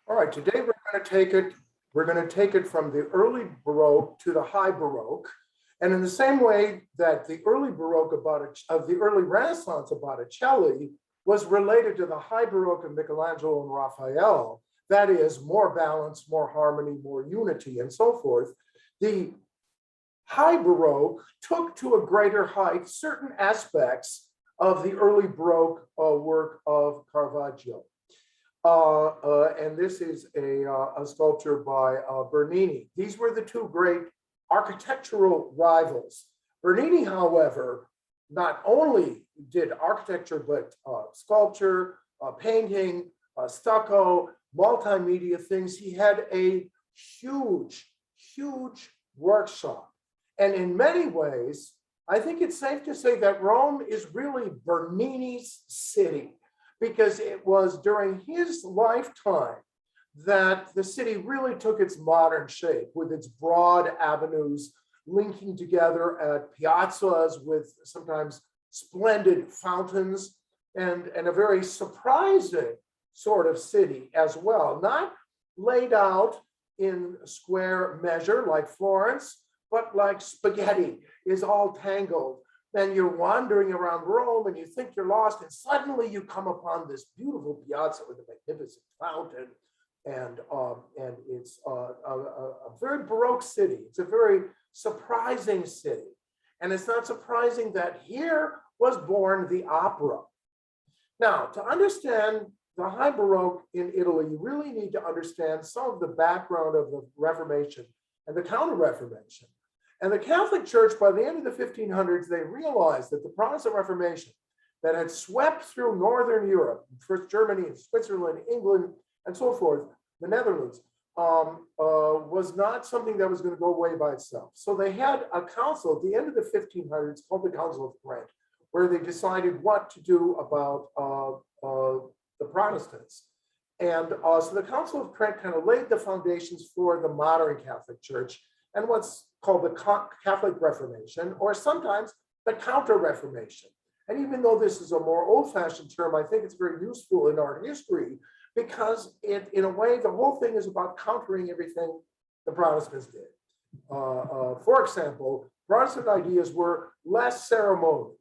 All right, today we're going to take it from the early Baroque to the high Baroque. And in the same way that the early Baroque of the early Renaissance of Botticelli was related to the high Baroque of Michelangelo and Raphael, that is, more balance, more harmony, more unity, and so forth, the high Baroque took to a greater height certain aspects of the early Baroque work of Caravaggio. And this is a sculpture by Bernini. These were the two great architectural rivals. Bernini, however, not only did architecture, but sculpture, painting, stucco, multimedia things. He had a huge, huge workshop. And in many ways, I think it's safe to say that Rome is really Bernini's city, because it was during his lifetime that the city really took its modern shape, with its broad avenues linking together at piazzas with sometimes splendid fountains, and a very surprising sort of city as well, not laid out in square measure like Florence, but like spaghetti is all tangled. Then you're wandering around Rome and you think you're lost, and suddenly you come upon this beautiful piazza with a magnificent fountain. And it's a very Baroque city. It's a very surprising city. And it's not surprising that here was born the opera. Now, to understand the high Baroque in Italy, you really need to understand some of the background of the Reformation and the Counter-Reformation. And the Catholic Church, by the end of the 1500s, they realized that the Protestant Reformation that had swept through Northern Europe, first Germany, Switzerland, England, and so forth, the Netherlands, was not something that was going to go away by itself. So they had a council at the end of the 1500s called the Council of Trent, where they decided what to do about the Protestants. And so the Council of Trent kind of laid the foundations for the modern Catholic Church and what's called the Catholic Reformation, or sometimes the Counter-Reformation. And even though this is a more old-fashioned term, I think it's very useful in art history, because in a way, the whole thing is about countering everything the Protestants did. For example, Protestant ideas were less ceremony,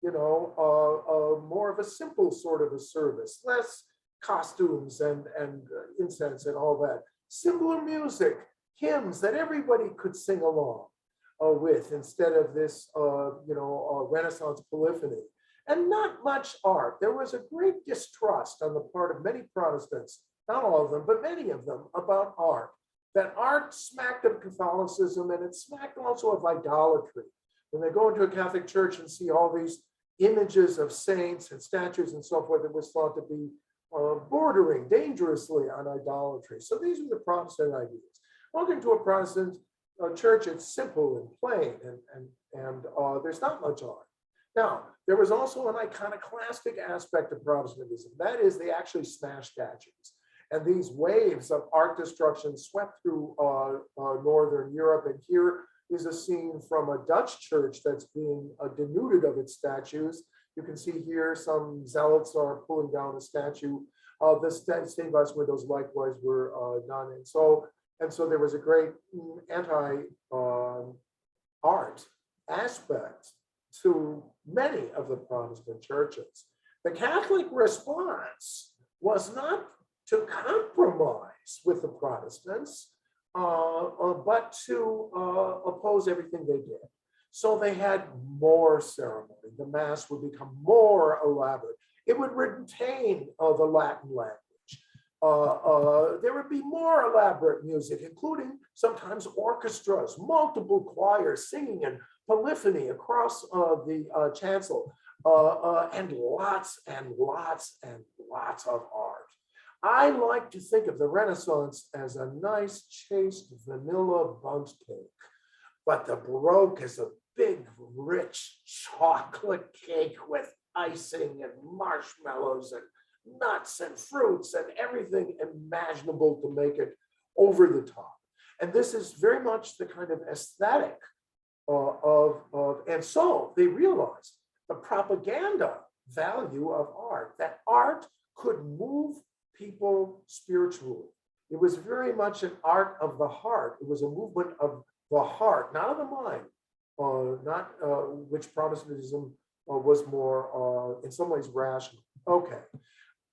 more of a simple sort of a service, less costumes and incense and all that, simpler music, hymns that everybody could sing along with, instead of this, Renaissance polyphony. And not much art. There was a great distrust on the part of many Protestants, not all of them, but many of them, about art. That art smacked of Catholicism, and it smacked also of idolatry. When they go into a Catholic church and see all these images of saints and statues and so forth, it was thought to be bordering dangerously on idolatry. So these are the Protestant ideas. Welcome to a Protestant church. It's simple and plain, and there's not much art. Now, there was also an iconoclastic aspect of Protestantism. That is, they actually smashed statues. And these waves of art destruction swept through Northern Europe. And here is a scene from a Dutch church that's being denuded of its statues. You can see here some zealots are pulling down a statue. The stained glass windows likewise were done. And so there was a great anti-art aspect to many of the Protestant churches. The Catholic response was not to compromise with the Protestants, but to oppose everything they did. So they had more ceremony. The Mass would become more elaborate. It would retain the Latin language. There would be more elaborate music, including sometimes orchestras, multiple choirs singing in polyphony across the chancel, and lots and lots and lots of art. I like to think of the Renaissance as a nice, chaste vanilla bundt cake, but the Baroque is a big, rich chocolate cake with icing and marshmallows and nuts and fruits and everything imaginable to make it over the top. And this is very much the kind of aesthetic and so they realized the propaganda value of art, that art could move people spiritually. It was very much an art of the heart. It was a movement of the heart, not of the mind, not which Protestantism was more, in some ways, rational. Okay.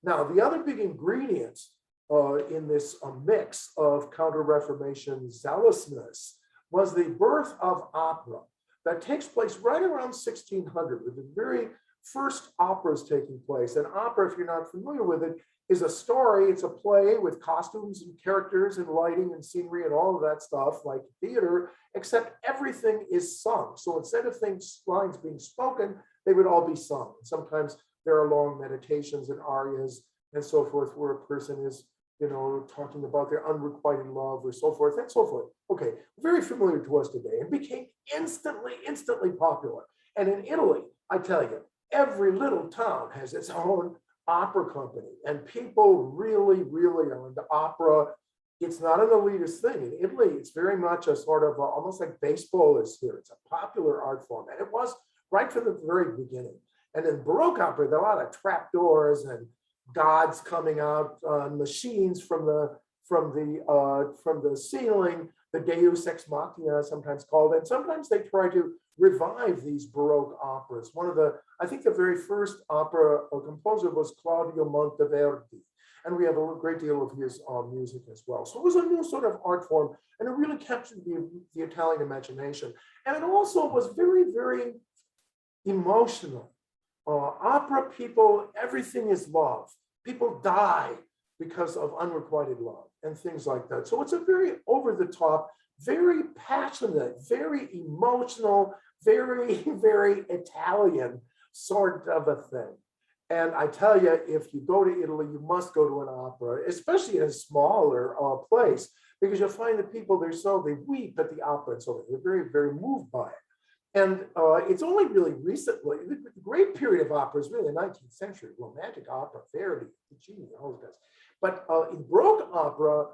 Now, the other big ingredient in this mix of Counter-Reformation zealousness was the birth of opera that takes place right around 1600, with the very first operas taking place. And opera, if you're not familiar with it, is a story. It's a play with costumes and characters and lighting and scenery and all of that stuff, like theater, except everything is sung. So instead of lines being spoken, they would all be sung. Sometimes there are long meditations and arias and so forth, where a person is, talking about their unrequited love or so forth and so forth. Okay, very familiar to us today, and became instantly popular. And in Italy, I tell you, every little town has its own opera company, and people really are into opera. It's not an elitist thing. In Italy, it's very much a sort of almost like baseball is here. It's a popular art form, and it was right from the very beginning. And in Baroque opera, there are a lot of trapdoors and gods coming out on machines from the ceiling, the Deus ex machina, sometimes called, and sometimes they try to revive these Baroque operas. I think the very first opera composer was Claudio Monteverdi, and we have a great deal of his music as well. So it was a new sort of art form, and it really captured the Italian imagination. And it also was very emotional. Opera people, everything is love. People die because of unrequited love and things like that. So it's a very over the top, very passionate, very emotional, very Italian sort of a thing. And I tell you, if you go to Italy, you must go to an opera, especially in a smaller place, because you'll find that people they weep at the opera, and so they're very moved by it. And it's only really recently, the great period of opera is really the 19th century, Romantic opera, Verdi, Puccini, all of this. But in Baroque opera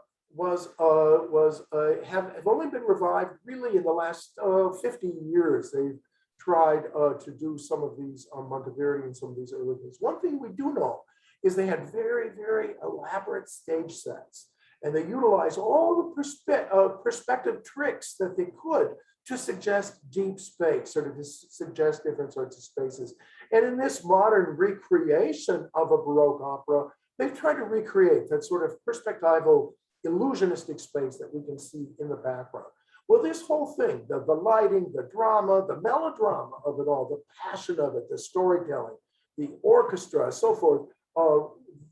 have only been revived really in the last 50 years. They've tried to do some of these Monteverdi and some of these early things. One thing we do know is they had very elaborate stage sets, and they utilized all the perspective tricks that they could to suggest deep space, or to suggest different sorts of spaces. And in this modern recreation of a Baroque opera, they've tried to recreate that sort of perspectival, illusionistic space that we can see in the background. Well, this whole thing, the lighting, the drama, the melodrama of it all, the passion of it, the storytelling, the orchestra, so forth,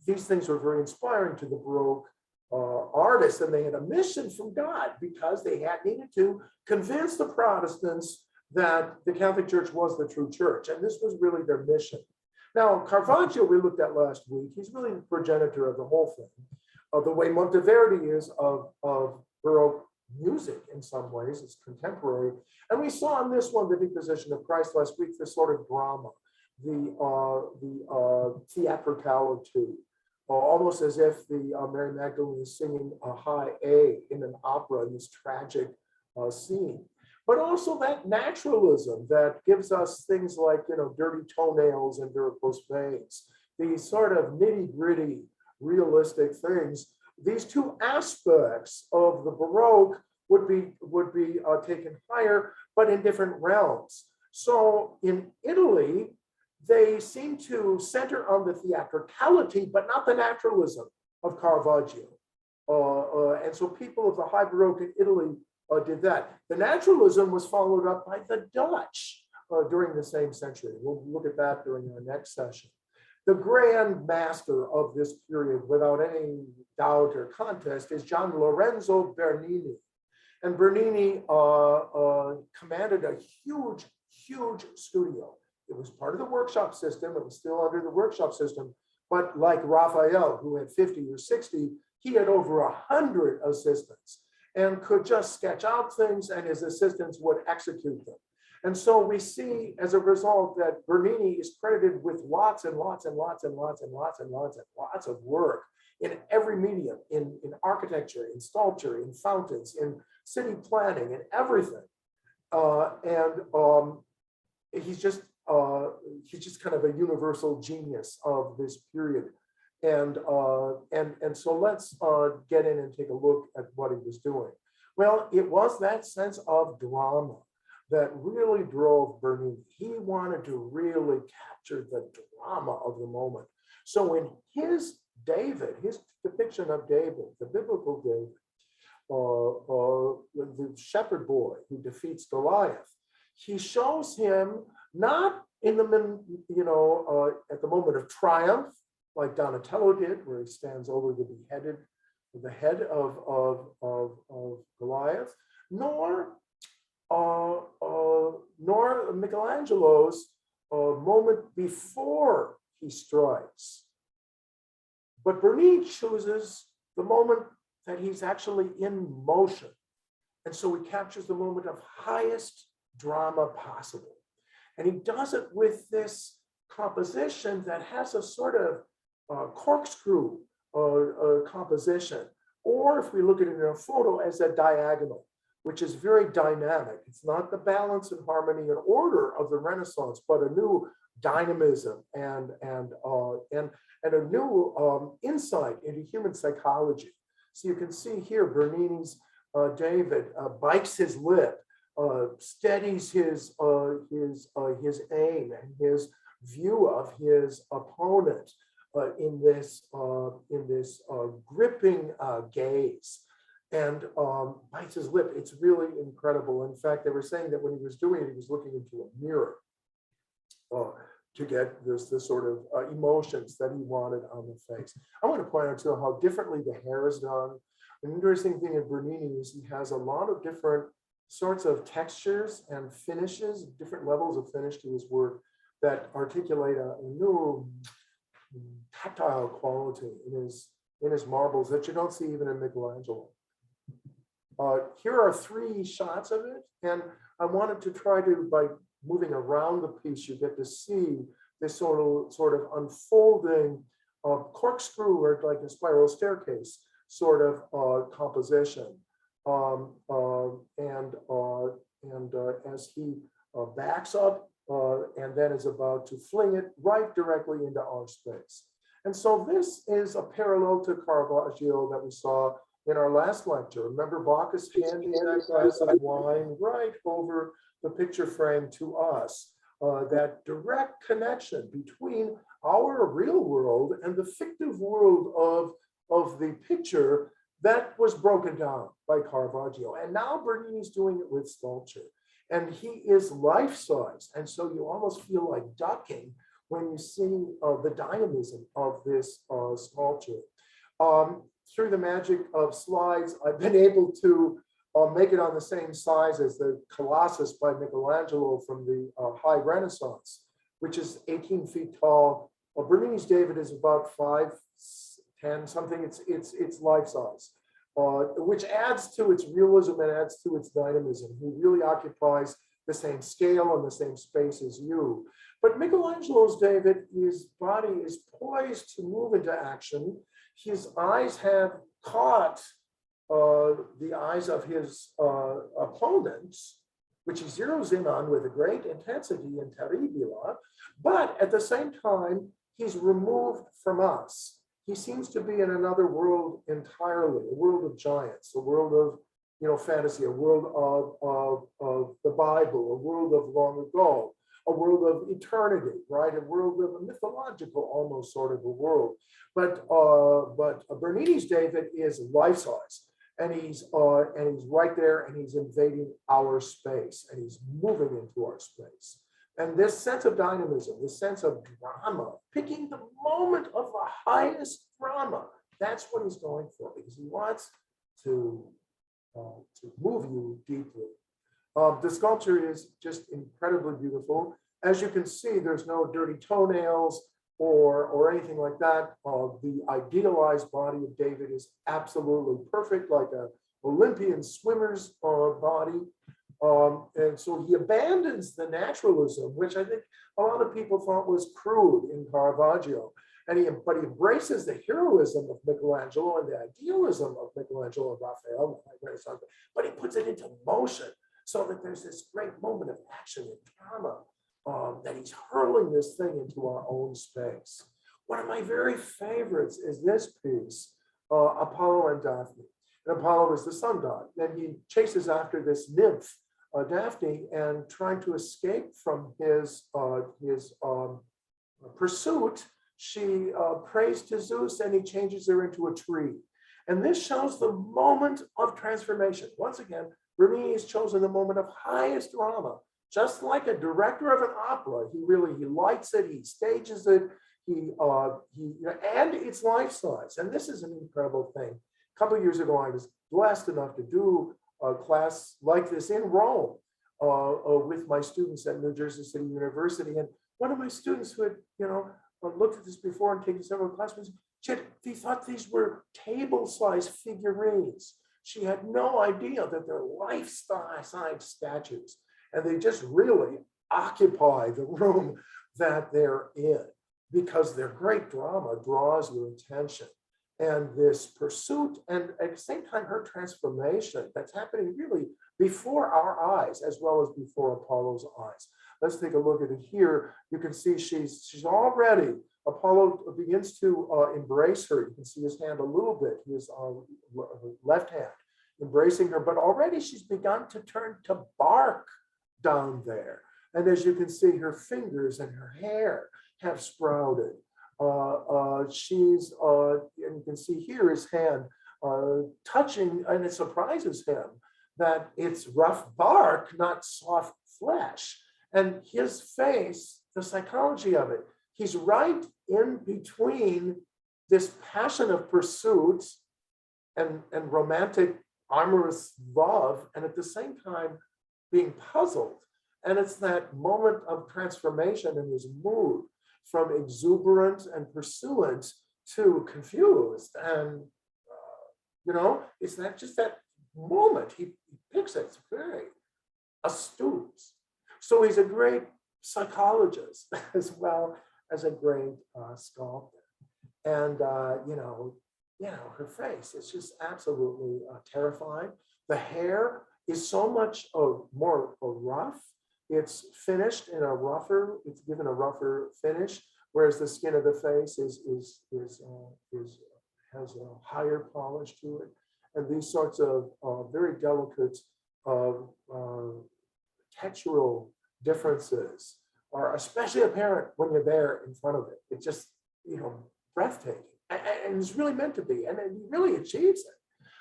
these things were very inspiring to the Baroque artists, and they had a mission from God, because they had needed to convince the Protestants that the Catholic Church was the true church, and this was really their mission. Now, Caravaggio, we looked at last week, he's really the progenitor of the whole thing, of the way Monteverdi is of Baroque music in some ways. It's contemporary, and we saw in this one, the Deposition of Christ last week, this sort of drama, the theatricality. Almost as if the Mary Magdalene is singing a high A in an opera in this tragic scene. But also that naturalism that gives us things like, dirty toenails and varicose veins, these sort of nitty-gritty, realistic things. These two aspects of the Baroque would be taken higher, but in different realms. So in Italy, they seem to center on the theatricality, but not the naturalism of Caravaggio. And so people of the high Baroque in Italy did that. The naturalism was followed up by the Dutch during the same century. We'll look at that during our next session. The grand master of this period, without any doubt or contest, is Gian Lorenzo Bernini. And Bernini commanded a huge studio. It was part of the workshop system. It was still under the workshop system. But like Raphael, who had 50 or 60, he had over 100 assistants and could just sketch out things, and his assistants would execute them. And so we see, as a result, that Bernini is credited with lots of work in every medium, in architecture, in sculpture, in fountains, in city planning, in everything. He's just kind of a universal genius of this period. And so let's get in and take a look at what he was doing. Well, it was that sense of drama that really drove Bernini. He wanted to really capture the drama of the moment. So in his David, his depiction of David, the biblical David, the shepherd boy who defeats Goliath, he shows him not in the, at the moment of triumph, like Donatello did, where he stands over the head of Goliath, nor Michelangelo's moment before he strikes. But Bernini chooses the moment that he's actually in motion. And so he captures the moment of highest drama possible. And he does it with this composition that has a sort of corkscrew composition, or if we look at it in a photo, as a diagonal, which is very dynamic. It's not the balance and harmony and order of the Renaissance, but a new dynamism and a new insight into human psychology. So you can see here Bernini's David bites his lip, steadies his aim and his view of his opponent in this gripping gaze, and bites his lip. It's really incredible. In fact, they were saying that when he was doing it, he was looking into a mirror to get this sort of emotions that he wanted on the face. I want to point out too how differently the hair is done. An interesting thing in Bernini is he has a lot of different sorts of textures and finishes, different levels of finish to his work that articulate a new tactile quality in his marbles that you don't see even in Michelangelo. Here are 3 shots of it, and I wanted to try to, by moving around the piece, you get to see this sort of unfolding corkscrew or like a spiral staircase sort of composition. As he backs up and then is about to fling it right directly into our space. And so this is a parallel to Caravaggio that we saw in our last lecture. Remember Bacchus handing that glass of wine right over the picture frame to us. That direct connection between our real world and the fictive world of the picture that was broken down by Caravaggio. And now Bernini's doing it with sculpture. And he is life-size. And so you almost feel like ducking when you see the dynamism of this sculpture. Through the magic of slides, I've been able to make it on the same size as the Colossus by Michelangelo from the High Renaissance, which is 18 feet tall. Bernini's David is about 5'10" something. It's life size, which adds to its realism and adds to its dynamism. He really occupies the same scale and the same space as you. But Michelangelo's David, his body is poised to move into action. His eyes have caught the eyes of his opponents, which he zeroes in on with a great intensity in Terribila, but at the same time, he's removed from us. He seems to be in another world entirely, a world of giants, a world of fantasy, a world of the Bible, a world of long ago, a world of eternity, right? A world of a mythological, almost sort of a world. But Bernini's David is life-size. And he's right there, and he's invading our space, and he's moving into our space. And this sense of dynamism, this sense of drama, picking the moment of the highest drama, that's what he's going for, because he wants to move you deeply. The sculpture is just incredibly beautiful. As you can see, there's no dirty toenails or anything like that. The idealized body of David is absolutely perfect, like an Olympian swimmer's body. And so he abandons the naturalism, which I think a lot of people thought was crude in Caravaggio. But he embraces the heroism of Michelangelo and the idealism of Michelangelo and Raphael, but he puts it into motion so that there's this great moment of action and drama. That he's hurling this thing into our own space. One of my very favorites is this piece, Apollo and Daphne. And Apollo is the sun god, and he chases after this nymph, Daphne, and trying to escape from his pursuit, she prays to Zeus and he changes her into a tree. And this shows the moment of transformation. Once again, Bernini has chosen the moment of highest drama. Just like a director of an opera, he lights it, he stages it, and it's life size. And this is an incredible thing. A couple of years ago, I was blessed enough to do a class like this in Rome with my students at New Jersey City University. And one of my students who had, looked at this before and taken several classes, they thought these were table-sized figurines. She had no idea that they're life-size statues, and they just really occupy the room that they're in because their great drama draws your attention. And this pursuit, and at the same time, her transformation that's happening really before our eyes, as well as before Apollo's eyes. Let's take a look at it here. You can see she's already, Apollo begins to embrace her. You can see his hand a little bit, his left hand embracing her, but already she's begun to turn to bark down there. And as you can see, her fingers and her hair have sprouted. And you can see here his hand touching, and it surprises him that it's rough bark, not soft flesh. And his face, the psychology of it, he's right in between this passion of pursuit and romantic, amorous love, and at the same time being puzzled. And it's that moment of transformation in his mood from exuberant and pursuant to confused. And, it's not just that moment. He picks it. It's very astute. So he's a great psychologist as well as a great sculptor. And, her face is just absolutely terrifying. The hair is so much more rough. It's finished in it's given a rougher finish, whereas the skin of the face has a higher polish to it. And these sorts of very delicate textural differences are especially apparent when you're there in front of it. It's just, breathtaking. And it's really meant to be, and it really achieves it.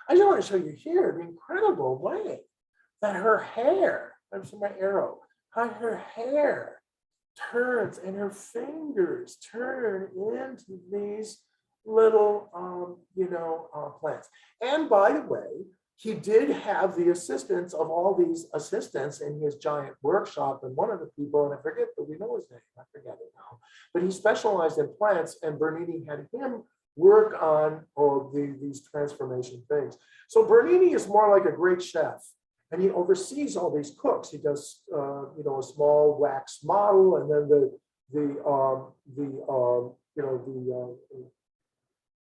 I just want to show you here the incredible way that her hair, I'm seeing my arrow, how her hair turns and her fingers turn into these little, plants. And by the way, he did have the assistance of all these assistants in his giant workshop. And one of the people, and I forget, but we know his name, I forget it now, but he specialized in plants, and Bernini had him work on these transformation things. So Bernini is more like a great chef, and he oversees all these cooks. He does, a small wax model, and then the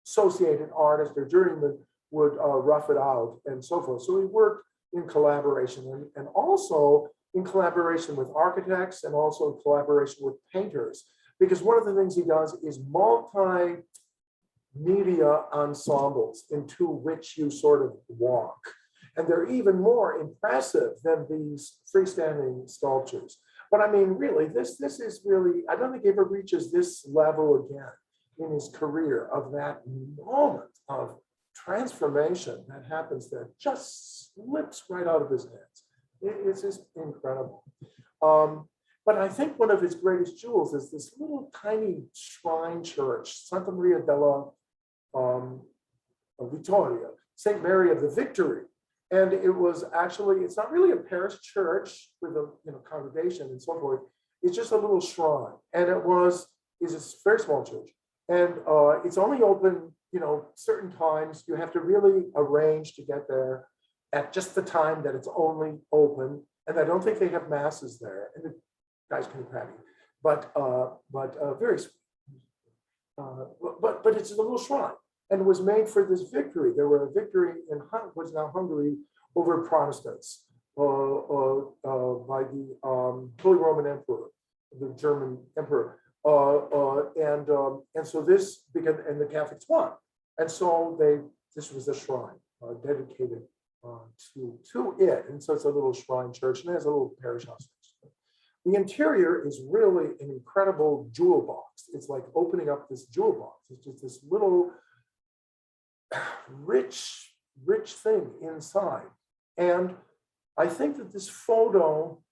associated artist or journeyman would rough it out and so forth. So he worked in collaboration and also in collaboration with architects and also in collaboration with painters, because one of the things he does is multimedia ensembles into which you sort of walk. And they're even more impressive than these freestanding sculptures. But I mean, really, this is really, I don't think he ever reaches this level again in his career of that moment of transformation that happens there, just slips right out of his hands. It's just incredible. But I think one of his greatest jewels is this little tiny shrine church, Santa Maria della Vittoria, St. Mary of the Victory. And it was actually, it's not really a parish church with a congregation and so forth. It's just a little shrine. And it's a very small church. And it's only open, certain times. You have to really arrange to get there at just the time that it's only open. And I don't think they have masses there. And the guys can be crabby, but very sweet. But it's a little shrine, and it was made for this victory. There were a victory in what's now Hungary over Protestants by the Holy Roman Emperor, the German Emperor. And so this began, and the Catholics won. And so this was a shrine dedicated to it. And so it's a little shrine church, and it has a little parish house. The interior is really an incredible jewel box. It's like opening up this jewel box. It's just this little rich thing inside. And I think that this photo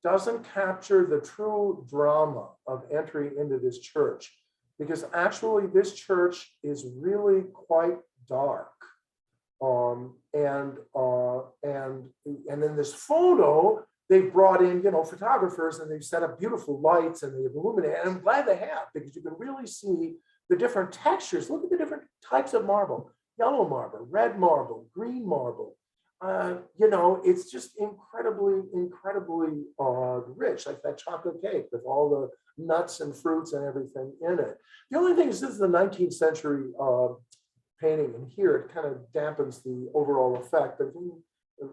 doesn't capture the true drama of entry into this church, because actually this church is really quite dark. And in this photo, they brought in, photographers, and they've set up beautiful lights, and they've illuminated. And I'm glad they have, because you can really see the different textures. Look at the different types of marble: yellow marble, red marble, green marble. It's just incredibly rich, like that chocolate cake with all the nuts and fruits and everything in it. The only thing is, this is the 19th century painting, and here it kind of dampens the overall effect. But if you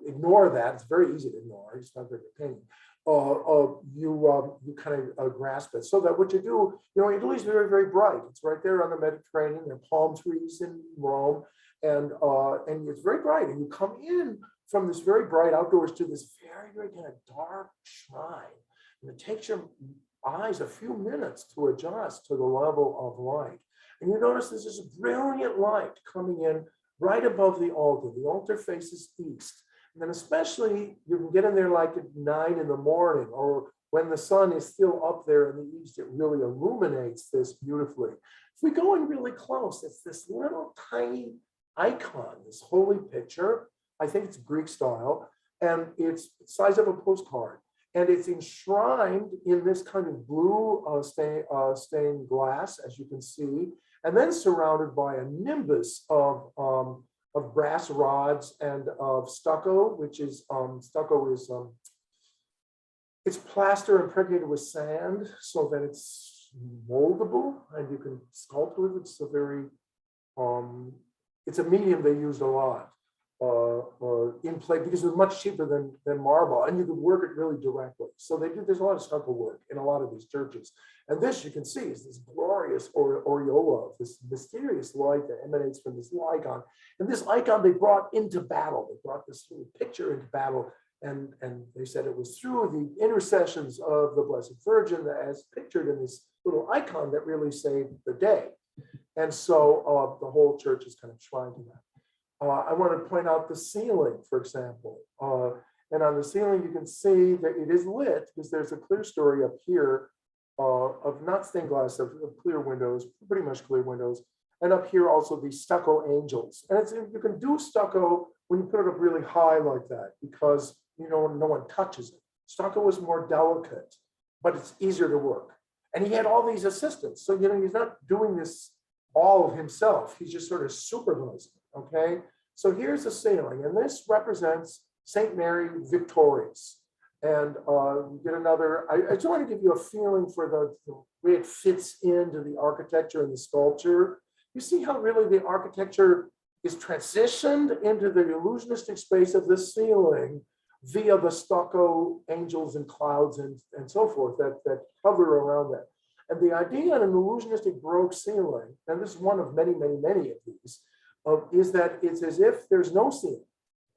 ignore that, it's very easy to ignore. It's not very good painting. You kind of grasp it. So that what you do, Italy's very, very bright. It's right there on the Mediterranean. There are palm trees in Rome, and it's very bright. And you come in from this very bright outdoors to this very, very kind of dark shrine. And it takes your eyes a few minutes to adjust to the level of light. And you notice there's this brilliant light coming in right above the altar. The altar faces east. And then especially, you can get in there like at 9 in the morning, or when the sun is still up there in the east, it really illuminates this beautifully. If we go in really close, it's this little tiny icon, this holy picture. I think it's Greek style, and it's the size of a postcard. And it's enshrined in this kind of blue stained glass, as you can see, and then surrounded by a nimbus of brass rods and of stucco, which is it's plaster impregnated with sand so that it's moldable and you can sculpt with it. It's a very it's a medium they used a lot in play, because it was much cheaper than marble, and you could work it really directly. So there's a lot of stucco work in a lot of these churches. And this, you can see, is this glorious aureola, this mysterious light that emanates from this icon. And this icon they brought into battle. They brought this little picture into battle, and they said it was through the intercessions of the Blessed Virgin, that, as pictured in this little icon, that really saved the day. And so the whole church is kind of shrined to that. I want to point out the ceiling, for example. And on the ceiling, you can see that it is lit, because there's a clear story up here of not stained glass, of clear windows, pretty much clear windows. And up here also the stucco angels. And you can do stucco when you put it up really high like that, because no one touches it. Stucco is more delicate, but it's easier to work. And he had all these assistants. So, he's not doing this all himself. He's just sort of supervising. Okay, so here's the ceiling, and this represents St. Mary Victorious. And we get another, I just want to give you a feeling for the way it fits into the architecture and the sculpture. You see how really the architecture is transitioned into the illusionistic space of the ceiling via the stucco angels and clouds and so forth that hover around that. And the idea in an illusionistic Baroque ceiling, and this is one of many, many, many of these, is that it's as if there's no ceiling,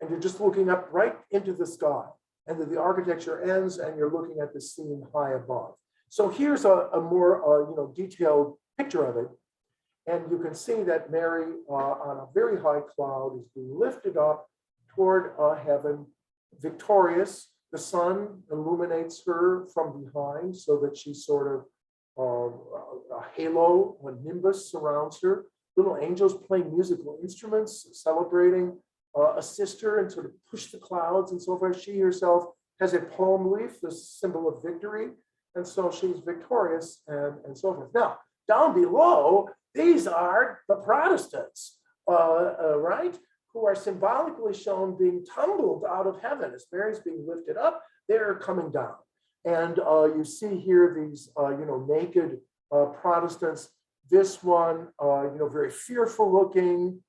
and you're just looking up right into the sky, and that the architecture ends, and you're looking at the scene high above. So here's a more detailed picture of it, and you can see that Mary on a very high cloud is being lifted up toward heaven, victorious. The sun illuminates her from behind, so that she's sort of a halo, a nimbus surrounds her. Little angels playing musical instruments, celebrating, assist her and sort of push the clouds and so forth. She herself has a palm leaf, the symbol of victory, and so she's victorious and so forth. Now, down below, these are the Protestants, right, who are symbolically shown being tumbled out of heaven. As Mary's being lifted up, they're coming down. And you see here these, naked Protestants. This one, very fearful looking.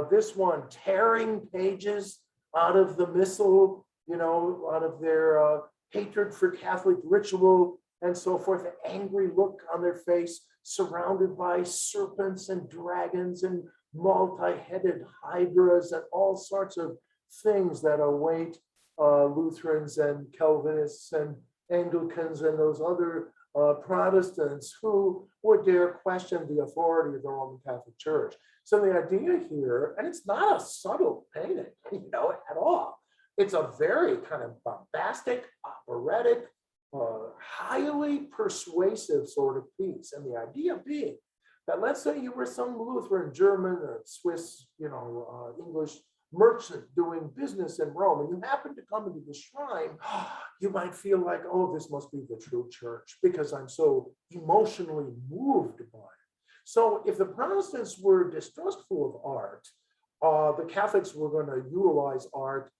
This one tearing pages out of the missal, out of their hatred for Catholic ritual. and so forth, an angry look on their face, surrounded by serpents and dragons and multi-headed hydras and all sorts of things that await Lutherans and Calvinists and Anglicans and those other Protestants who would dare question the authority of the Roman Catholic Church. So the idea here, and it's not a subtle painting, at all. It's a very kind of bombastic, operatic, highly persuasive sort of piece. And the idea being that, let's say you were some Lutheran, German, or Swiss, English merchant doing business in Rome, and you happen to come into the shrine, you might feel like, oh, this must be the true church because I'm so emotionally moved by it. So if the Protestants were distrustful of art, the Catholics were going to utilize art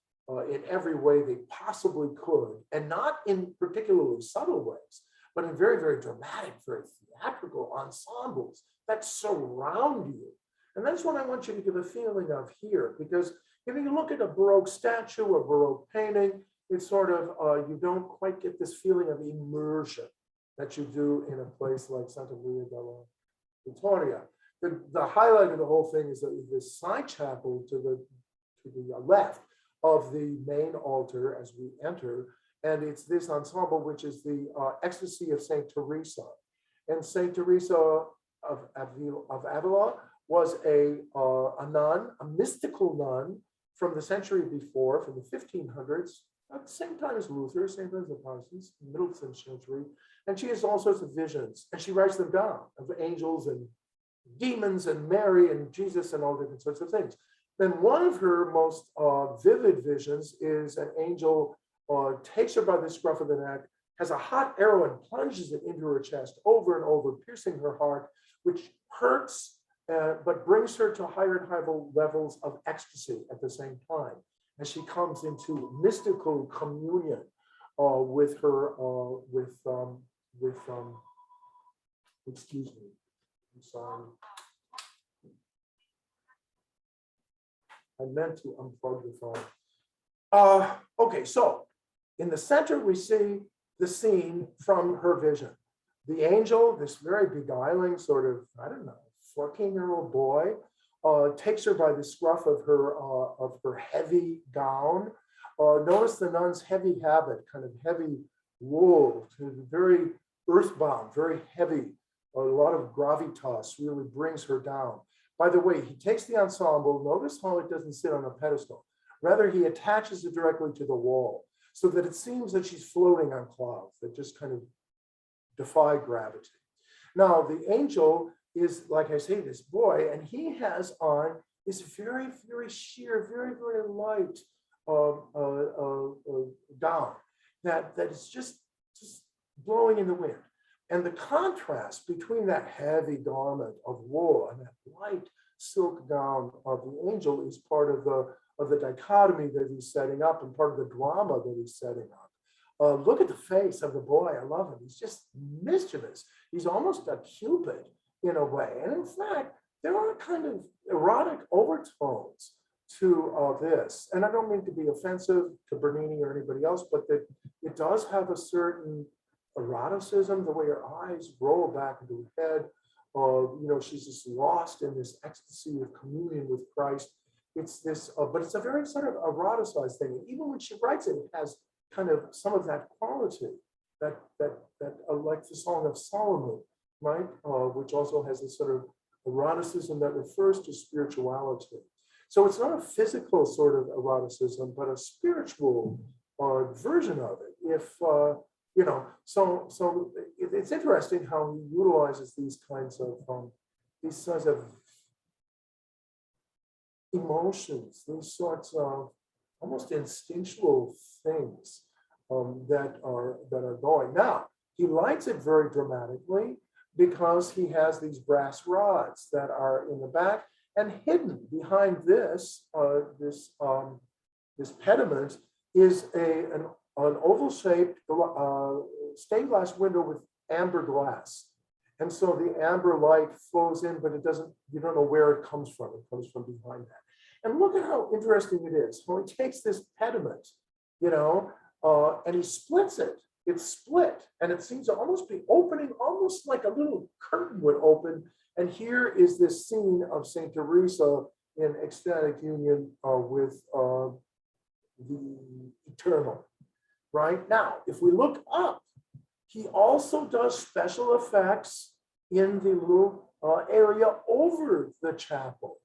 in every way they possibly could, and not in particularly subtle ways, but in very, very dramatic, very theatrical ensembles that surround you. And that's what I want you to give a feeling of here, because if you look at a Baroque statue, a Baroque painting, it's sort of, you don't quite get this feeling of immersion that you do in a place like Santa Maria della Vittoria. The highlight of the whole thing is that this side chapel to the left of the main altar as we enter, and it's this ensemble, which is the Ecstasy of St Teresa. And St Teresa of Avila was a nun, a mystical nun from the century before, from the 1500s, at the same time as Luther, same time as the Protestants, middle century. And she has all sorts of visions, and she writes them down of angels and demons and Mary and Jesus and all different sorts of things. Then one of her most vivid visions is an angel takes her by the scruff of the neck, has a hot arrow and plunges it into her chest over and over, piercing her heart, which hurts, but brings her to higher and higher levels of ecstasy at the same time. And she comes into mystical communion with her, excuse me, I'm sorry. I meant to unplug the phone. Okay, so in the center, we see the scene from her vision. The angel, this very beguiling sort of, 14-year-old boy, takes her by the scruff of her heavy gown. Notice the nun's heavy habit, kind of heavy wool, very earthbound, very heavy. A lot of gravitas really brings her down. By the way, he takes the ensemble. Notice how it doesn't sit on a pedestal. Rather, he attaches it directly to the wall so that it seems that she's floating on clouds that just kind of defy gravity. Now, the angel is, like I say, this boy, and he has on this very, very sheer, very, very light gown that is just blowing in the wind. And the contrast between that heavy garment of wool and that light silk gown of the angel is part of the dichotomy that he's setting up and part of the drama that he's setting up. Look at the face of the boy. I love him. He's just mischievous. He's almost a Cupid in a way. And in fact, there are kind of erotic overtones to this. And I don't mean to be offensive to Bernini or anybody else, but that it does have a certain eroticism, the way her eyes roll back into her head. She's just lost in this ecstasy of communion with Christ. It's this, but it's a very sort of eroticized thing. And even when she writes it, it has kind of some of that quality that like the Song of Solomon, right? Which also has this sort of eroticism that refers to spirituality. So it's not a physical sort of eroticism, but a spiritual version of it. So it's interesting how he utilizes these kinds of emotions, these sorts of almost instinctual things that are going. Now, he lights it very dramatically because he has these brass rods that are in the back, and hidden behind this pediment is an oval-shaped stained glass window with amber glass. And so the amber light flows in, but you don't know where it comes from. It comes from behind that. And look at how interesting it is. Well, he takes this pediment, and he splits it it's split, and it seems to almost be opening, almost like a little curtain would open. And here is this scene of St. Teresa in ecstatic union with the eternal. Right now, if we look up, he also does special effects in the little area over the chapel.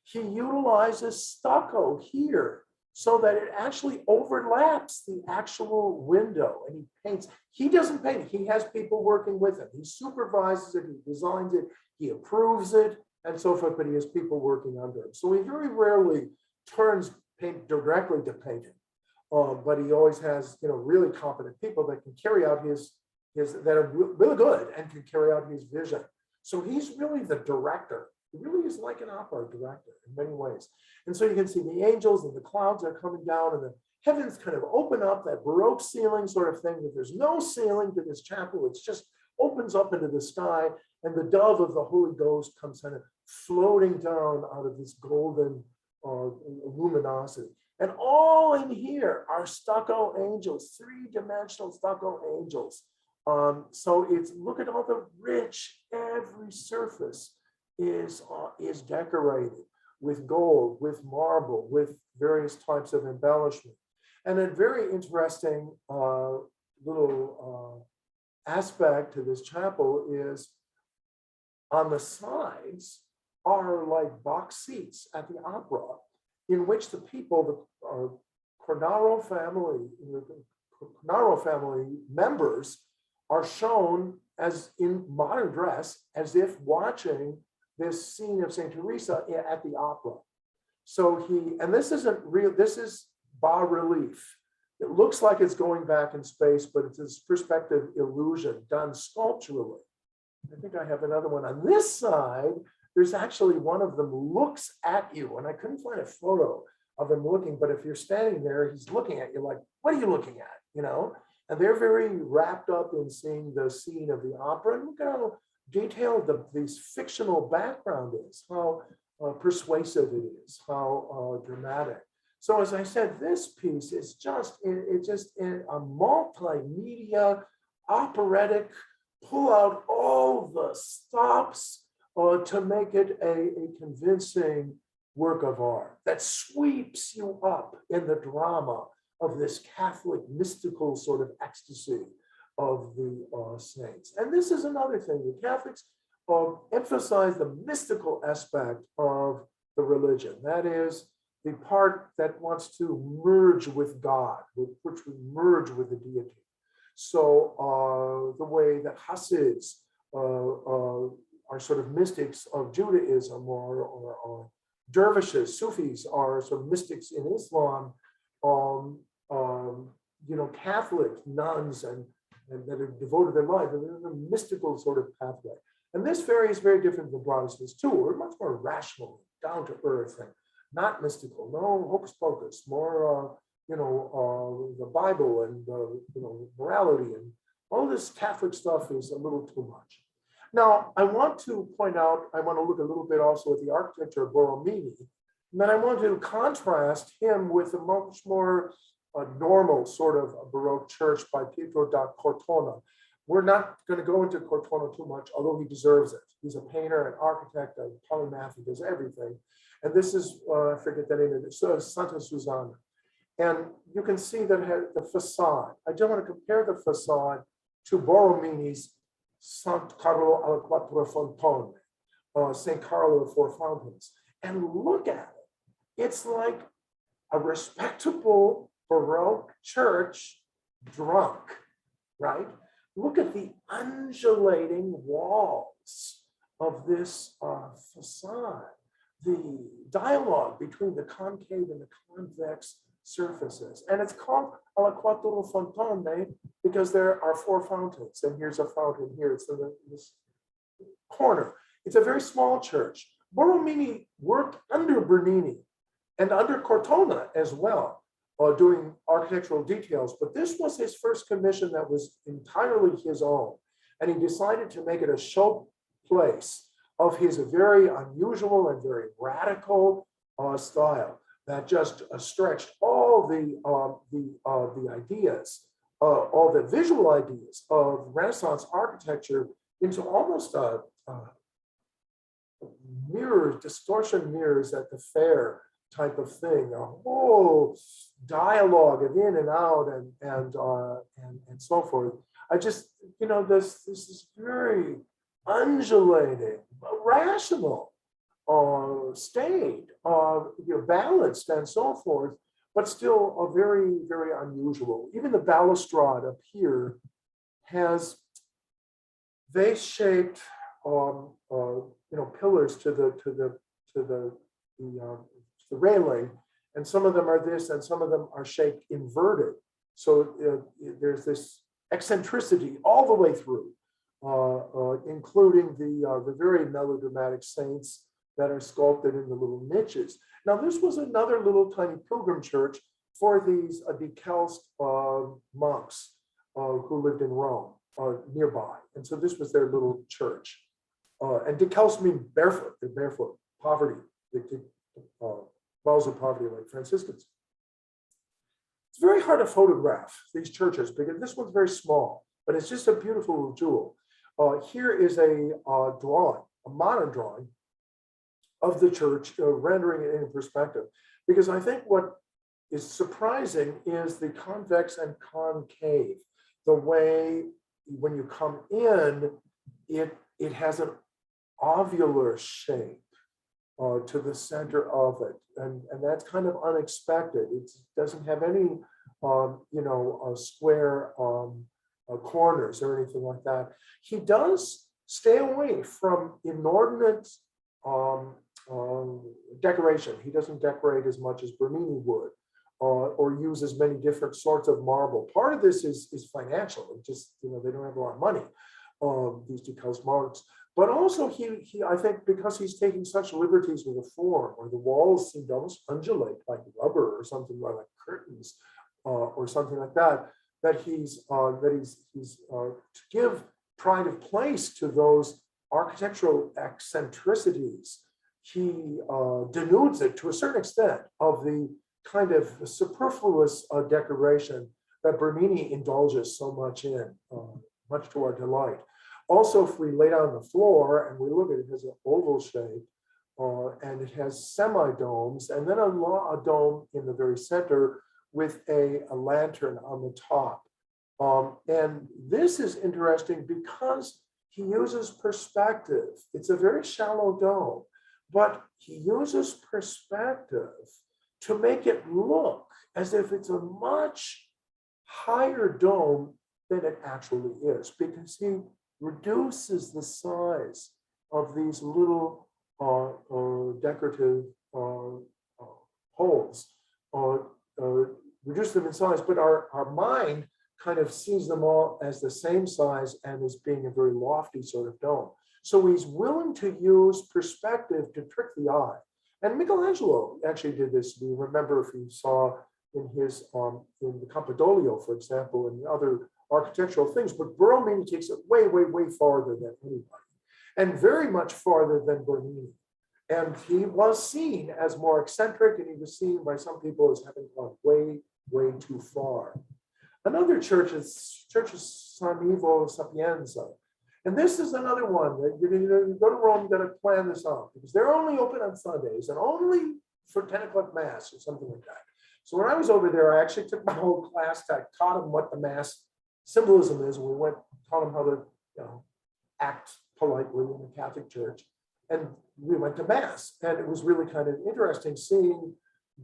He utilizes stucco here so that it actually overlaps the actual window, and he paints. He doesn't paint it. He has people working with him. He supervises it, he designs it, he approves it, and so forth, but he has people working under him. So he very rarely turns paint directly to painting. But he always has, really competent people that can carry out his that are really good and can carry out his vision. So he's really the director. He really is like an opera director in many ways. And so you can see the angels and the clouds are coming down, and the heavens kind of open up, that Baroque ceiling sort of thing, that there's no ceiling to this chapel. It's just opens up into the sky, and the dove of the Holy Ghost comes kind of floating down out of this golden luminosity. And all in here are stucco angels, three-dimensional stucco angels. So it's, look at all the rich, every surface is decorated with gold, with marble, with various types of embellishment. And a very interesting little aspect to this chapel is on the sides are like box seats at the opera, in which the people, the Cornaro family members are shown as in modern dress, as if watching this scene of St. Teresa at the opera. So and this isn't real, this is bas relief. It looks like it's going back in space, but it's this perspective illusion done sculpturally. I think I have another one on this side. There's actually one of them looks at you, and I couldn't find a photo of him looking, but if you're standing there, he's looking at you like, what are you looking at, And they're very wrapped up in seeing the scene of the opera. And look at how detailed this fictional background is, how persuasive it is, how dramatic. So as I said, this piece is just in a multimedia, operatic, pull out all the stops to make it a convincing work of art that sweeps you up in the drama of this Catholic mystical sort of ecstasy of the saints. And this is another thing, the Catholics emphasize the mystical aspect of the religion. That is the part that wants to merge with God, which would merge with the deity. So the way that Hasids are sort of mystics of Judaism, or dervishes, Sufis are sort of mystics in Islam, Catholic nuns and that have devoted their life, and there's a mystical sort of pathway. And this is very different from Protestants too. We're much more rational, down to earth, and not mystical, no hocus pocus, more the Bible and morality, and all this Catholic stuff is a little too much. Now, I want to point out, I want to look a little bit also at the architecture of Borromini, and then I want to contrast him with a much more normal sort of Baroque church by Pietro da Cortona. We're not going to go into Cortona too much, although he deserves it. He's a painter, an architect, a polymath, he does everything. And this is, I forget the name of it, Santa Susanna. And you can see that the facade. I don't want to compare the facade to Borromini's Sant Carlo alla Quattro Fontane, St. Carlo of Four Fountains. And look at it. It's like a respectable Baroque church drunk, right? Look at the undulating walls of this facade, the dialogue between the concave and the convex surfaces. And it's called alla quattro fontane because there are four fountains. And here's a fountain here. It's in this corner. It's a very small church. Borromini worked under Bernini and under Cortona as well, doing architectural details. But this was his first commission that was entirely his own. And he decided to make it a showplace of his very unusual and very radical style that just stretched all the ideas all the visual ideas of Renaissance architecture into almost mirrors, distortion mirrors at the fair type of thing, a whole dialogue of in and out and so forth. I just, this is very undulating, rational, staid, balanced and so forth, but still a very, very unusual. Even the balustrade up here has vase-shaped, pillars to the railing, and some of them are this, and some of them are shaped inverted. So there's this eccentricity all the way through, including the very melodramatic saints that are sculpted in the little niches. Now, this was another little tiny pilgrim church for these decalced monks who lived in Rome nearby. And so this was their little church. And decalced mean barefoot, they're barefoot, poverty, vows of poverty like Franciscans. It's very hard to photograph these churches because this one's very small, but it's just a beautiful little jewel. Here is a drawing, a modern drawing of the church, rendering it in perspective. Because I think what is surprising is the convex and concave. The way when you come in, it has an ovular shape to the center of it. And that's kind of unexpected. It doesn't have any, square corners or anything like that. He does stay away from inordinate decoration. He doesn't decorate as much as Bernini would, or use as many different sorts of marble. Part of this is financial. It just, they don't have a lot of money, these decalced monks. But also he, I think because he's taking such liberties with the form, or the walls seem to almost undulate like rubber or something like curtains, or something like that, that he's to give pride of place to those architectural eccentricities. He denudes it to a certain extent of the kind of superfluous decoration that Bernini indulges so much in, much to our delight. Also, if we lay down the floor and we look at it, it has an oval shape, and it has semi-domes, and then a dome in the very center with a lantern on the top. And this is interesting because he uses perspective. It's a very shallow dome, but he uses perspective to make it look as if it's a much higher dome than it actually is, because he reduces the size of these little decorative holes, reduce them in size, but our mind kind of sees them all as the same size and as being a very lofty sort of dome. So he's willing to use perspective to trick the eye. And Michelangelo actually did this. We remember if you saw in his, in the Campidoglio, for example, and other architectural things, but Borromini takes it way, way, way farther than anybody, and very much farther than Bernini. And he was seen as more eccentric, and he was seen by some people as having gone way, way too far. Another church is Sanevo, Sapienza. And this is another one that you go to Rome, you got to plan this out, because they're only open on Sundays and only for 10 o'clock mass or something like that. So when I was over there, I actually took my whole class to taught them what the mass symbolism is. And we taught them how to, act politely in the Catholic Church. And we went to mass, and it was really kind of interesting seeing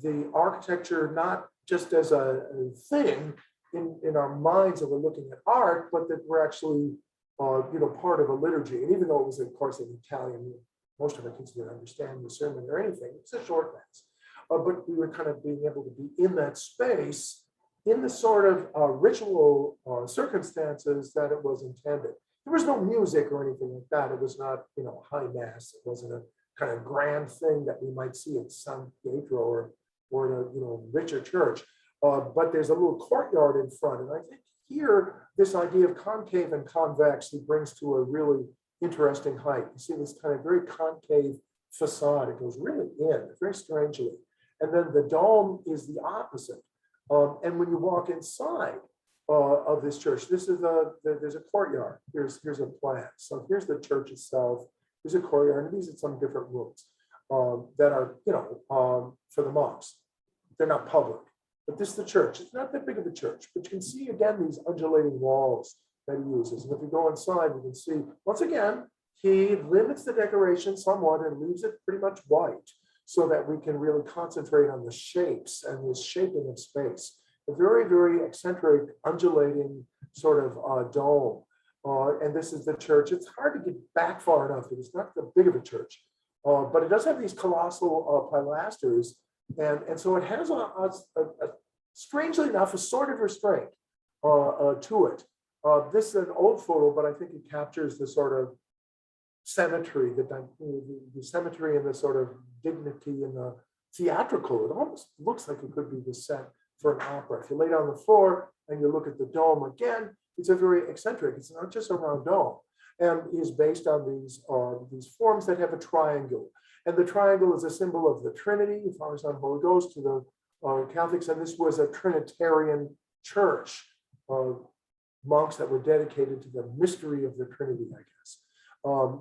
the architecture not just as a thing in our minds that we're looking at art, but that we're actually part of a liturgy. And even though it was, of course, in Italian, most of our kids didn't understand the sermon or anything. It's a short mass, but we were kind of being able to be in that space in the sort of ritual circumstances that it was intended. There was no music or anything like that. It was not, high mass. It wasn't a kind of grand thing that we might see at San Pietro or in a richer church. But there's a little courtyard in front, and I think here this idea of concave and convex he brings to a really interesting height. You see this kind of very concave facade. It goes really in very strangely, and then the dome is the opposite. And when you walk inside, of this church. This is there's a courtyard. Here's a plan. So here's the church itself. There's a courtyard, and these are some different rooms that are, for the monks. They're not public, but this is the church. It's not that big of a church, but you can see again these undulating walls that he uses. And if we go inside, we can see once again he limits the decoration somewhat and leaves it pretty much white, so that we can really concentrate on the shapes and the shaping of space. A very, very eccentric, undulating sort of dome. And this is the church. It's hard to get back far enough because it's not that big of a church, but it does have these colossal pilasters. And so it has a strangely enough, a sort of restraint to it. This is an old photo, but I think it captures the sort of symmetry, the symmetry and the sort of dignity and the theatrical. It almost looks like it could be the set for an opera. If you lay down on the floor and you look at the dome again, it's a very eccentric. It's not just a round dome, and is based on these forms that have a triangle. And the triangle is a symbol of the Trinity, Father, Son, Holy Ghost, to the Catholics. And this was a Trinitarian church, monks that were dedicated to the mystery of the Trinity, I guess.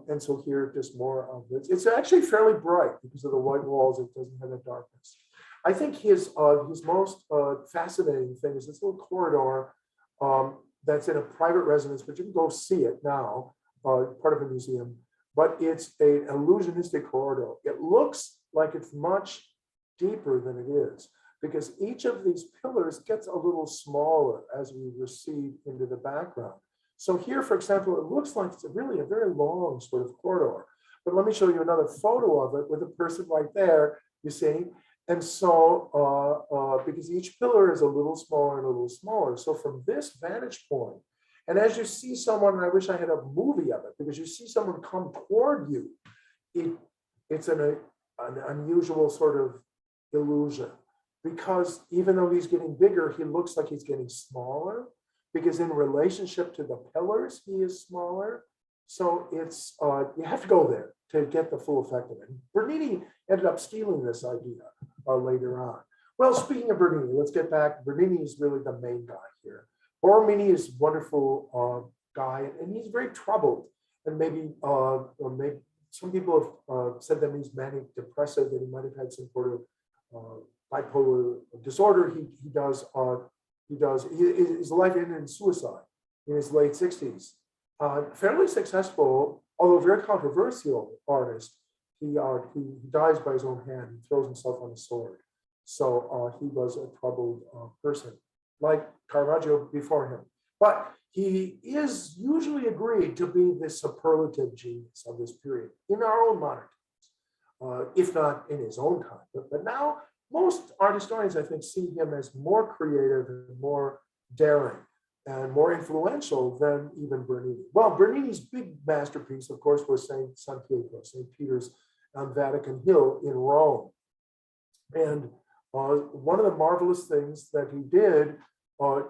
And so here, just more of this. It's actually fairly bright because of the white walls. It doesn't have that darkness. I think his most fascinating thing is this little corridor that's in a private residence, but you can go see it now, part of a museum. But it's an illusionistic corridor. It looks like it's much deeper than it is because each of these pillars gets a little smaller as we recede into the background. So here, for example, it looks like it's really a very long sort of corridor. But let me show you another photo of it with a person right there, you see. And so, because each pillar is a little smaller and a little smaller. So from this vantage point, and as you see someone, and I wish I had a movie of it, because you see someone come toward you, it's an unusual sort of illusion. Because even though he's getting bigger, he looks like he's getting smaller, because in relationship to the pillars, he is smaller. So it's, you have to go there to get the full effect of it. Bernini ended up stealing this idea later on. Well, speaking of Bernini, let's get back. Bernini is really the main guy here. Borromini is a wonderful guy, and he's very troubled. And maybe some people have said that he's manic depressive, that he might have had some sort of bipolar disorder. His life ended in suicide in his late 60s. Fairly successful, although very controversial artist. He dies by his own hand. He throws himself on a sword. So he was a troubled person, like Caravaggio before him. But he is usually agreed to be the superlative genius of this period in our own modern times, if not in his own time. But now most art historians, I think, see him as more creative and more daring and more influential than even Bernini. Well, Bernini's big masterpiece, of course, was San Pietro, St. Peter's on Vatican Hill in Rome. And one of the marvelous things that he did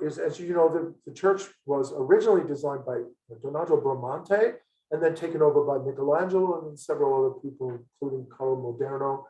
is, as you know, the church was originally designed by Donato Bramante and then taken over by Michelangelo and then several other people, including Carlo Moderno.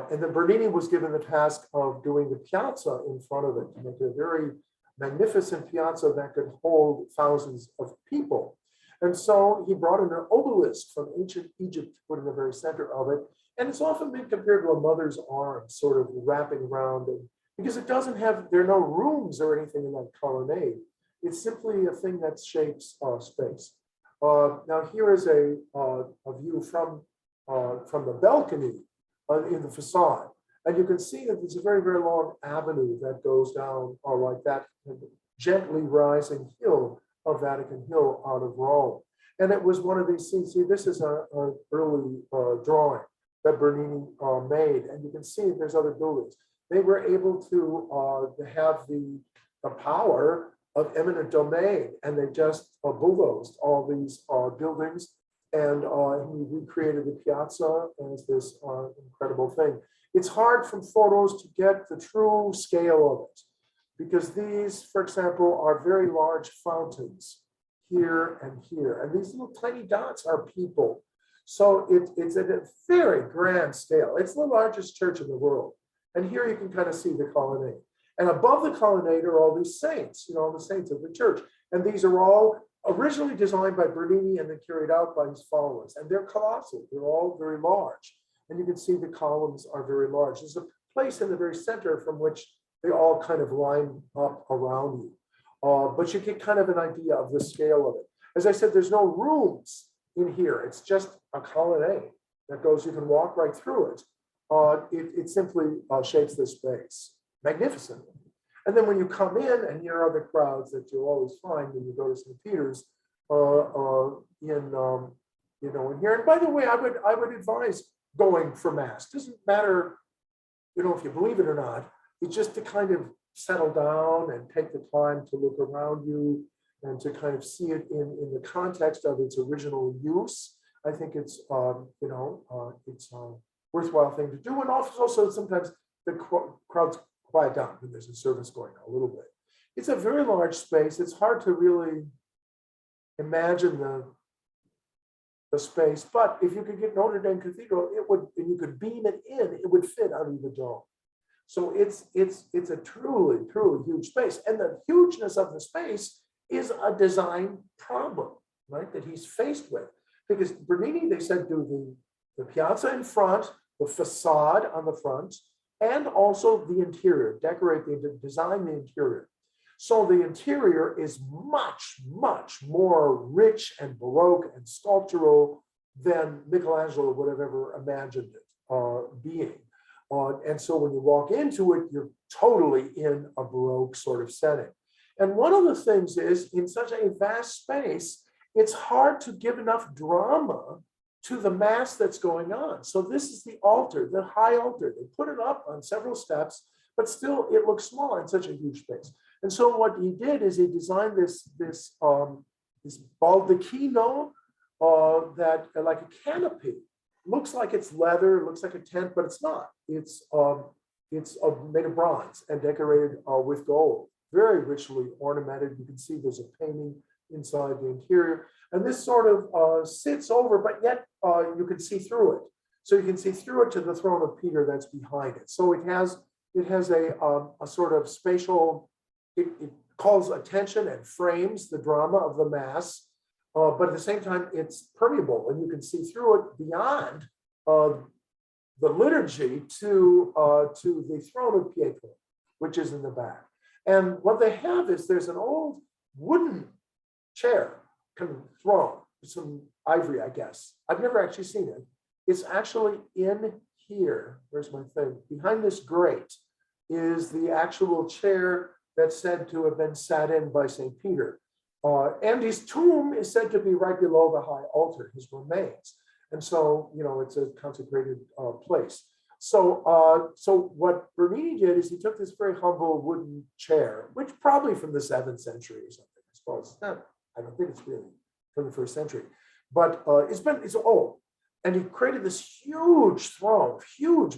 And then Bernini was given the task of doing the piazza in front of it to make it a very magnificent piazza that could hold thousands of people. And so he brought in an obelisk from ancient Egypt to put in the very center of it. And it's often been compared to a mother's arm, sort of wrapping around it, because it doesn't have, there are no rooms or anything in that colonnade. It's simply a thing that shapes space. Now here is a view from the balcony in the facade. And you can see that there's a very, very long avenue that goes down like that gently rising hill of Vatican Hill out of Rome. And it was one of these scenes. See, this is an early drawing that Bernini made. And you can see there's other buildings. They were able to have the power of eminent domain, and they just bulldozed all these buildings. And he recreated the piazza as this incredible thing. It's hard from photos to get the true scale of it, because these, for example, are very large fountains here and here. And these little tiny dots are people. So it's at a very grand scale. It's the largest church in the world. And here you can kind of see the colonnade. And above the colonnade are all these saints, all the saints of the church. And these are all originally designed by Bernini and then carried out by his followers. And they're colossal. They're all very large. And you can see the columns are very large. There's a place in the very center from which they all kind of line up around you. But you get kind of an idea of the scale of it. As I said, there's no rooms in here. It's just a colonnade that goes, you can walk right through it. It simply shapes the space magnificently. And then when you come in, and here are the crowds that you'll always find when you go to St. Peter's in here. And by the way, I would advise going for Mass. Doesn't matter, if you believe it or not. It's just to kind of settle down and take the time to look around you and to kind of see it in the context of its original use. I think it's it's a worthwhile thing to do. And also sometimes the crowds quiet down when there's a service going on a little bit. It's a very large space. It's hard to really imagine the space, but if you could get Notre Dame Cathedral, it would, and you could beam it in, it would fit under the dome. So it's a truly huge space. And the hugeness of the space is a design problem, right, that he's faced with. Because Bernini, they said, do the piazza in front, the facade on the front, and also the interior, design the interior. So the interior is much more rich and Baroque and sculptural than Michelangelo would have ever imagined it being. And so when you walk into it, you're totally in a Baroque sort of setting. And one of the things is, in such a vast space, it's hard to give enough drama to the Mass that's going on. So this is the altar, the high altar. They put it up on several steps, but still it looks small in such a huge space. And so what he did is he designed this baldacchino that like a canopy. Looks like it's leather, looks like a tent, but it's not. It's made of bronze and decorated with gold, very richly ornamented. You can see there's a painting inside the interior. And this sort of sits over, but yet you can see through it. So you can see through it to the throne of Peter that's behind it. So it has a sort of spatial, it calls attention and frames the drama of the Mass. But at the same time, it's permeable, and you can see through it beyond the liturgy to the throne of Pietro, which is in the back. And what they have is there's an old wooden chair, kind of throne, some ivory, I guess. I've never actually seen it. It's actually in here. Where's my thing? Behind this grate is the actual chair that's said to have been sat in by St. Peter. And his tomb is said to be right below the high altar, his remains. And so, it's a consecrated place. So what Bernini did is he took this very humble wooden chair, which probably from the 7th century or something, I suppose. I don't think it's really from the 1st century, but it's old. And he created this huge throne,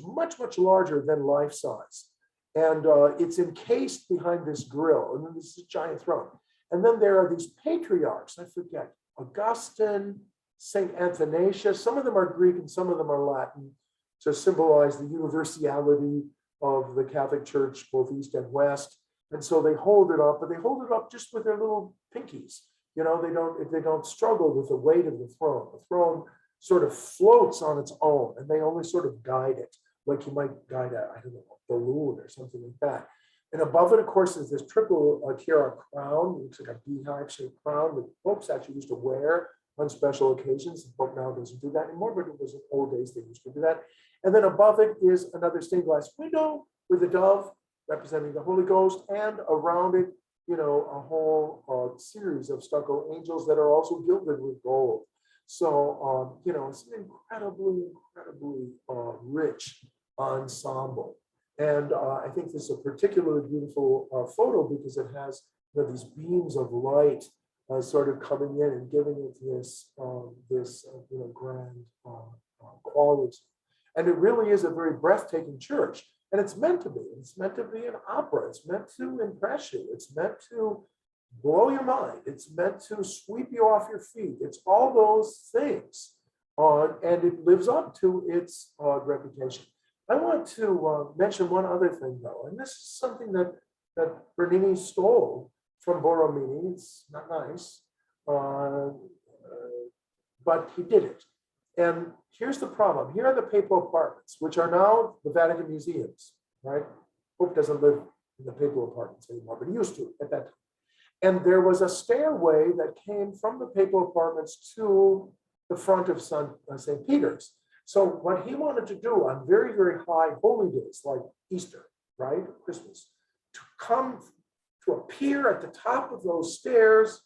much larger than life size. And it's encased behind this grill, and then this is a giant throne. And then there are these patriarchs, I forget, Augustine, St. Athanasius, some of them are Greek and some of them are Latin, to symbolize the universality of the Catholic Church, both East and West. And so they hold it up, but they hold it up just with their little pinkies. They don't struggle with the weight of the throne. The throne sort of floats on its own, and they only sort of guide it, like you might guide a balloon or something like that. And above it, of course, is this triple tiara crown. It looks like a beehive-shaped crown that popes actually used to wear on special occasions. The Pope now doesn't do that anymore, but it was in old days they used to do that. And then above it is another stained glass window with a dove representing the Holy Ghost, and around it, a whole series of stucco angels that are also gilded with gold. So, it's an incredibly rich ensemble. And I think this is a particularly beautiful photo because it has these beams of light sort of coming in and giving it this grand quality. And it really is a very breathtaking church. And it's meant to be. It's meant to be an opera. It's meant to impress you. It's meant to blow your mind. It's meant to sweep you off your feet. It's all those things. And it lives up to its reputation. I want to mention one other thing, though, and this is something that that Bernini stole from Borromini. It's not nice, but he did it. And here's the problem. Here are the papal apartments, which are now the Vatican museums, right? Pope doesn't live in the papal apartments anymore, but he used to at that time. And there was a stairway that came from the papal apartments to the front of St. Peter's. So what he wanted to do on very, very high holy days, like Easter, right, Christmas, to appear at the top of those stairs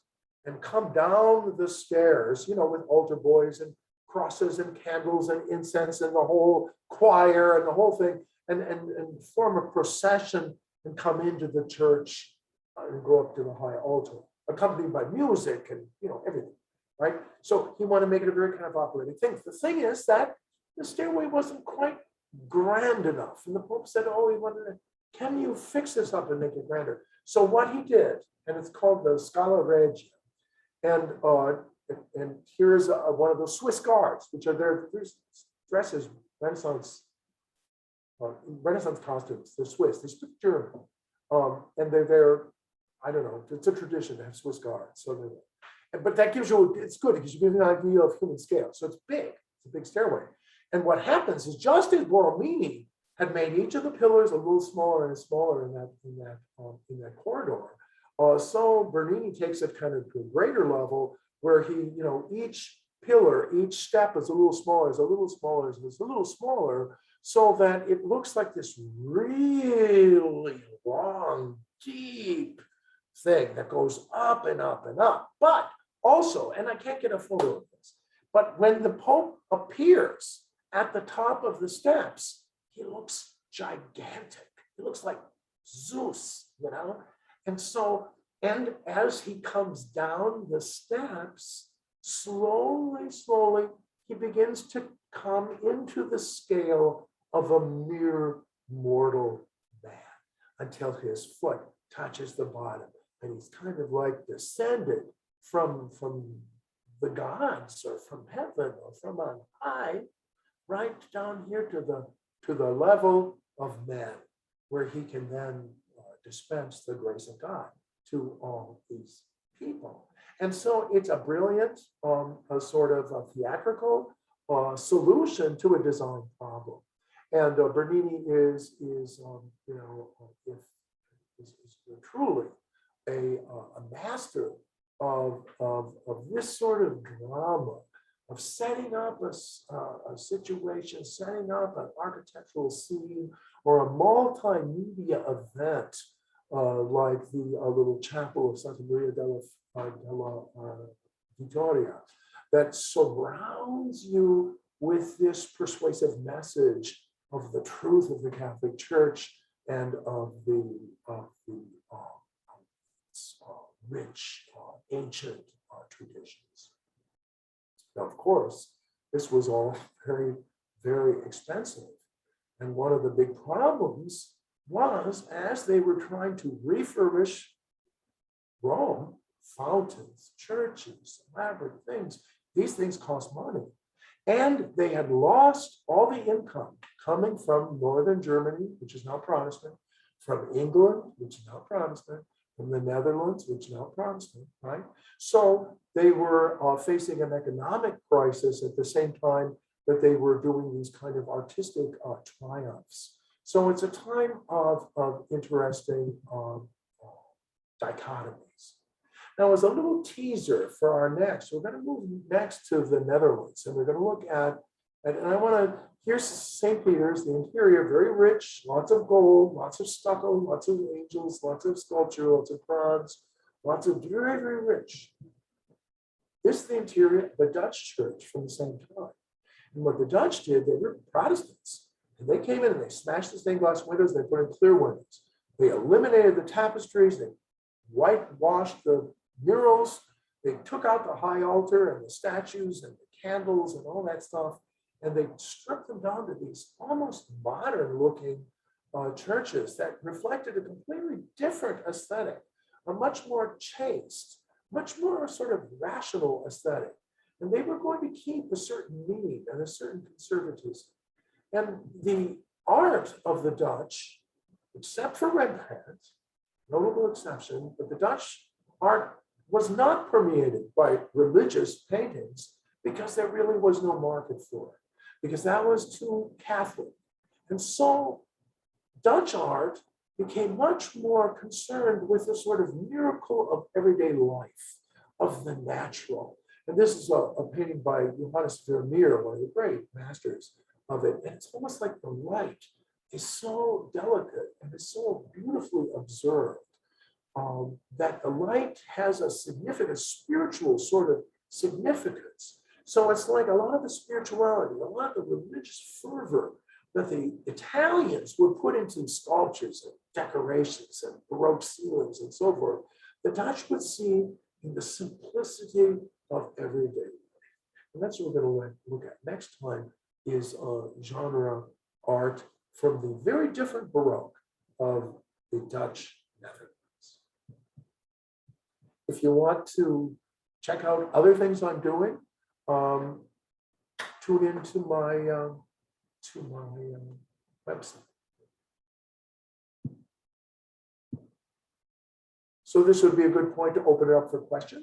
and come down the stairs, you know, with altar boys and crosses and candles and incense and the whole choir and the whole thing, and form a procession and come into the church and go up to the high altar, accompanied by music and, you know, everything, right? So he wanted to make it a very kind of operating thing. The thing is that the stairway wasn't quite grand enough. And the Pope said, oh, he wanted to, can you fix this up and make it grander? So what he did, and it's called the Scala Regime, and here's one of those Swiss guards, which are their dresses, Renaissance costumes. They're Swiss, they speak German. And they're, I don't know, it's a tradition to have Swiss guards. So but that gives you, it's good because you get an idea of human scale. So it's big, it's a big stairway. And what happens is just as Borromini had made each of the pillars a little smaller and smaller in that corridor, so Bernini takes it kind of to a greater level where he, you know, each pillar, each step is a little smaller, is a little smaller, is a little smaller, so that it looks like this really long, deep thing that goes up and up and up. But also, and I can't get a photo of this, but when the Pope appears at the top of the steps, he looks gigantic. He looks like Zeus, you know? And so, and as he comes down the steps, slowly, he begins to come into the scale of a mere mortal man until his foot touches the bottom. And he's kind of like descended from the gods or from heaven or from on high, right down here to the level of man, where he can then dispense the grace of God to all these people. And so it's a brilliant, a sort of a theatrical solution to a design problem. And Bernini is truly a master of this sort of drama, of setting up a situation, setting up an architectural scene or a multimedia event, like the little chapel of Santa Maria della Vittoria, that surrounds you with this persuasive message of the truth of the Catholic Church and of the rich, ancient traditions. Now, of course, this was all very, very expensive. And one of the big problems was, as they were trying to refurbish Rome, fountains, churches, elaborate things, these things cost money. And they had lost all the income coming from northern Germany, which is now Protestant, from England, which is now Protestant, from the Netherlands, which is now Protestant, right? So they were facing an economic crisis at the same time that they were doing these kind of artistic triumphs. So it's a time of interesting dichotomies. Now, as a little teaser for our next, we're going to move next to the Netherlands, and we're going to look at, and I want to, here's St. Peter's, the interior, very rich, lots of gold, lots of stucco, lots of angels, lots of sculpture, lots of bronze, lots of very, very rich. This is the interior of the Dutch church from the same time. And what the Dutch did, they were Protestants, and they came in and they smashed the stained glass windows, they put in clear windows. They eliminated the tapestries, they whitewashed the murals, they took out the high altar and the statues and the candles and all that stuff, and they stripped them down to these almost modern looking churches that reflected a completely different aesthetic, a much more chaste, much more sort of rational aesthetic. And they were going to keep a certain need and a certain conservatism. And the art of the Dutch, except for Rembrandt, notable exception, but the Dutch art was not permeated by religious paintings because there really was no market for it, because that was too Catholic. And so Dutch art became much more concerned with the sort of miracle of everyday life, of the natural. And this is a painting by Johannes Vermeer, one of the great masters of it. And it's almost like the light is so delicate and is so beautifully observed that the light has a significant spiritual sort of significance. So it's like a lot of the spirituality, a lot of the religious fervor that the Italians would put into sculptures and decorations and Baroque ceilings and so forth, the Dutch would see in the simplicity of everyday life. And that's what we're going to look at next time is genre art from the very different Baroque of the Dutch Netherlands. If you want to check out other things I'm doing, tune into my website. So this would be a good point to open it up for questions.